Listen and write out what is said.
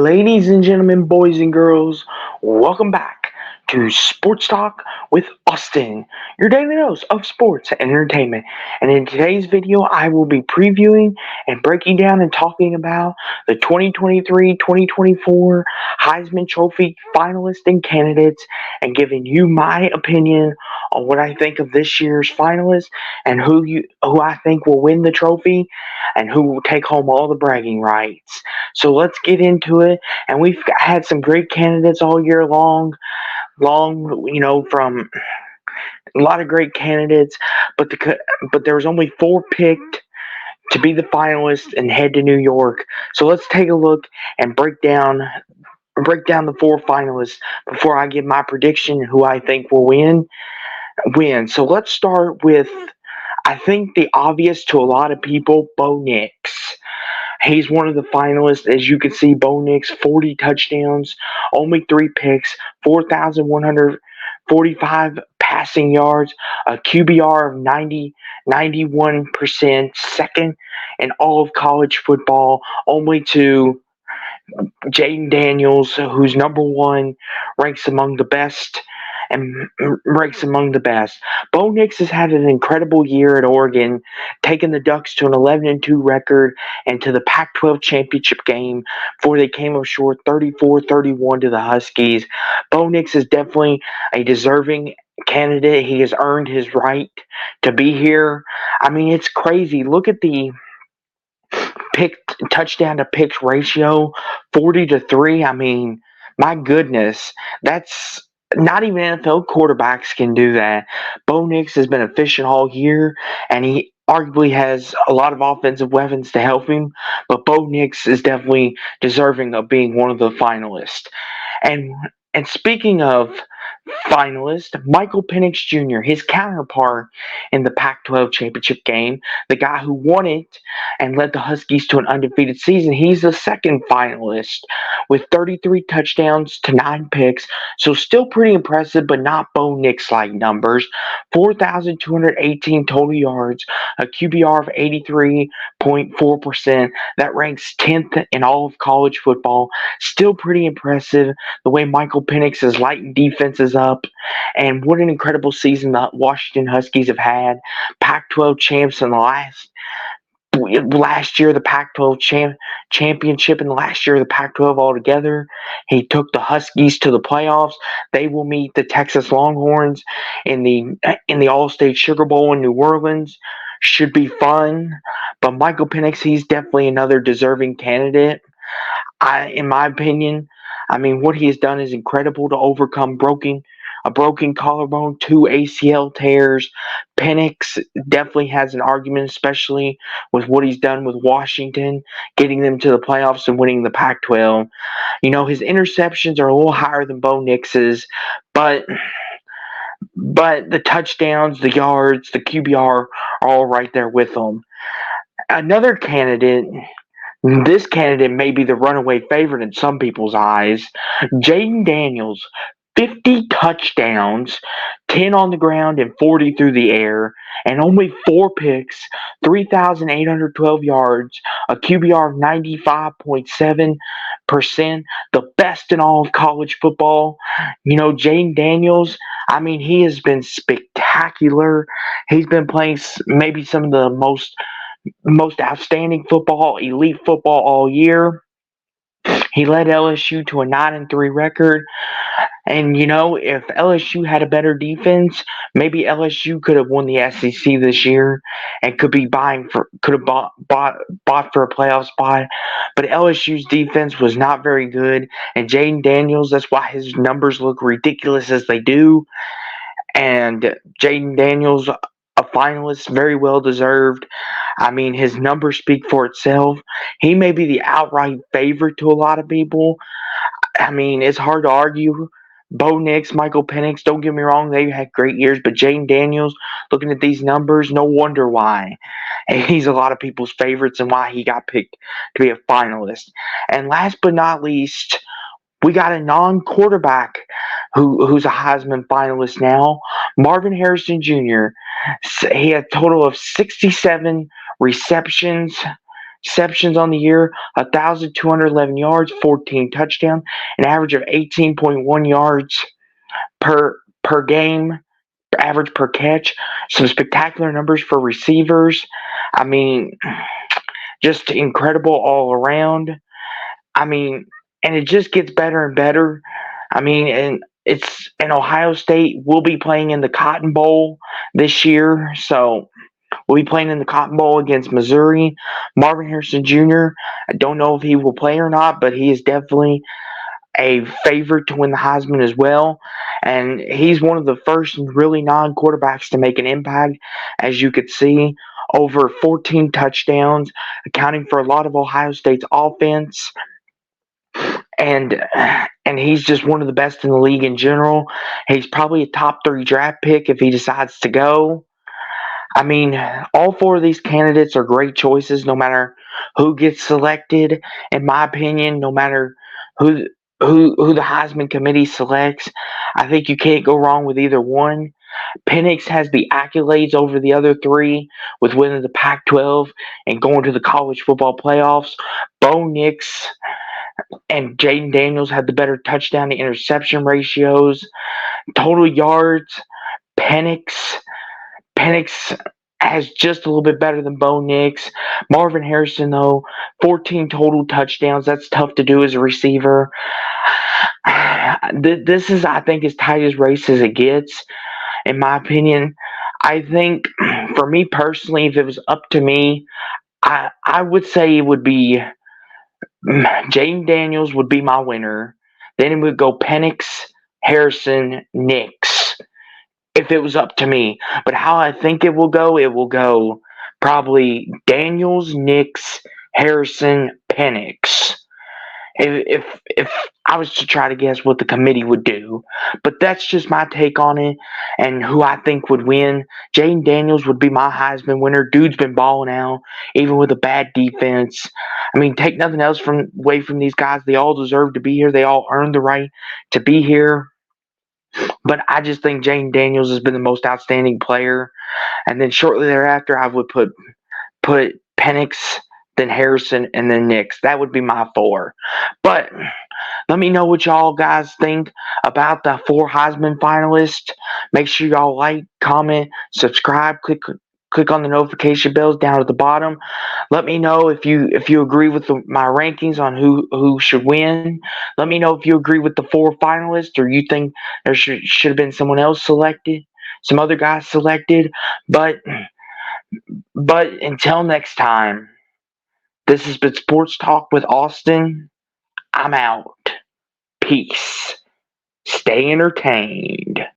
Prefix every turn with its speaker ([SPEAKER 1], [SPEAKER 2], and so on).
[SPEAKER 1] Ladies and gentlemen, boys and girls, welcome back to Sports Talk with Austin, your daily dose of sports and entertainment. And in today's video, I will be previewing and breaking down and talking about the 2023-2024 Heisman Trophy finalists and candidates and giving you my opinion on what I think of this year's finalists and who I think will win the trophy and who will take home all the bragging rights. So let's get into it. And we've had some great candidates all year long, from a lot of great candidates, but there was only four picked to be the finalists and head to New York. So let's take a look and break down the four finalists before I give my prediction who I think will win. So let's start with, I think, the obvious to a lot of people, Bo Nix. He's one of the finalists. As you can see, Bo Nix, 40 touchdowns, only three picks, 4,145 passing yards, a QBR of 91%, second in all of college football, only to Jaden Daniels, who's number one, ranks among the best and ranks among the best. Bo Nix has had an incredible year at Oregon, taking the Ducks to an 11-2 record and to the Pac-12 championship game before they came up short 34-31 to the Huskies. Bo Nix is definitely a deserving candidate. He has earned his right to be here. I mean, it's crazy. Look at the touchdown to picks ratio, 40-3. I mean, my goodness, that's not even NFL quarterbacks can do that. Bo Nix has been efficient all year, and he arguably has a lot of offensive weapons to help him. But Bo Nix is definitely deserving of being one of the finalists. And and speaking of finalist, Michael Penix Jr., his counterpart in the Pac-12 championship game, the guy who won it and led the Huskies to an undefeated season, he's the second finalist with 33 touchdowns to 9 picks. So still pretty impressive, but not Bo Nix-like numbers. 4,218 total yards, a QBR of 83.4%. That ranks 10th in all of college football. Still pretty impressive the way Michael Penix is lighting defenses up. And what an incredible season the Washington Huskies have had. Pac-12 champs in the last year, the Pac-12 championship, and last year the Pac-12 altogether. He took the Huskies to the playoffs. They will meet the Texas Longhorns in the All-State Sugar Bowl in New Orleans. Should be fun. But Michael Penix, he's definitely another deserving candidate. In my opinion, I mean, what he has done is incredible to overcome a broken collarbone, 2 ACL tears. Penix definitely has an argument, especially with what he's done with Washington, getting them to the playoffs and winning the Pac-12. His interceptions are a little higher than Bo Nix's, but the touchdowns, the yards, the QBR are all right there with him. Another candidate. This candidate may be the runaway favorite in some people's eyes. Jaden Daniels, 50 touchdowns, 10 on the ground and 40 through the air, and only 4 picks, 3,812 yards, a QBR of 95.7%, the best in all of college football. Jaden Daniels, I mean, he has been spectacular. He's been playing maybe some of the most outstanding football, elite football all year. He led LSU to a 9-3 record. And if LSU had a better defense, maybe LSU could have won the SEC this year and could have bought for a playoff spot. But LSU's defense was not very good. And Jaden Daniels, that's why his numbers look ridiculous as they do. And Jaden Daniels, a finalist, very well deserved. I mean, his numbers speak for itself. He may be the outright favorite to a lot of people. I mean, it's hard to argue. Bo Nix, Michael Penix, don't get me wrong, they had great years, but Jaden Daniels, looking at these numbers, no wonder why. And he's a lot of people's favorites and why he got picked to be a finalist. And last but not least, we got a non-quarterback who's a Heisman finalist now, Marvin Harrison Jr. He had a total of 67 receptions, receptions on the year, 1,211 yards, 14 touchdowns, an average of 18.1 yards per game, average per catch. Some spectacular numbers for receivers. I mean, just incredible all around. I mean, and it just gets better and better. I mean, and Ohio State will be playing in the Cotton Bowl this year, so we'll be playing in the Cotton Bowl against Missouri. Marvin Harrison Jr. I don't know if he will play or not, but he is definitely a favorite to win the Heisman as well. And he's one of the first really non-quarterbacks to make an impact, as you could see. Over 14 touchdowns, accounting for a lot of Ohio State's offense, and and he's just one of the best in the league in general. He's probably a top 3 draft pick if he decides to go. I mean, all 4 of these candidates are great choices, no matter who gets selected. In my opinion, no matter who who the Heisman committee selects, I think you can't go wrong with either one. Penix has the accolades over the other 3 with winning the Pac-12 and going to the college football playoffs. Bo Nix and Jaden Daniels had the better touchdown to interception ratios. Total yards, Penix Penix has just a little bit better than Bo Nix. Marvin Harrison, though, 14 total touchdowns. That's tough to do as a receiver. This is, I think, as tight as race as it gets, in my opinion. I think, for me personally, if it was up to me, I would say it would be Jaden Daniels would be my winner. Then it would go Penix, Harrison, Nix, if it was up to me. But how I think it will go probably Daniels, Nix, Harrison, Penix. If I was to try to guess what the committee would do, but that's just my take on it and who I think would win. Jaden Daniels would be my Heisman winner. Dude's been balling out, even with a bad defense. I mean, take nothing else away from these guys. They all deserve to be here. They all earned the right to be here. But I just think Jaden Daniels has been the most outstanding player. And then shortly thereafter, I would put Penix, then Harrison, and then Nix. That would be my 4. But let me know what y'all guys think about the 4 Heisman finalists. Make sure y'all like, comment, subscribe, click on the notification bells down at the bottom. Let me know if you agree with my rankings on who should win. Let me know if you agree with the 4 finalists, or you think there should have been someone else selected, some other guys selected. But until next time, this has been Sports Talk with Austin. I'm out. Peace. Stay entertained.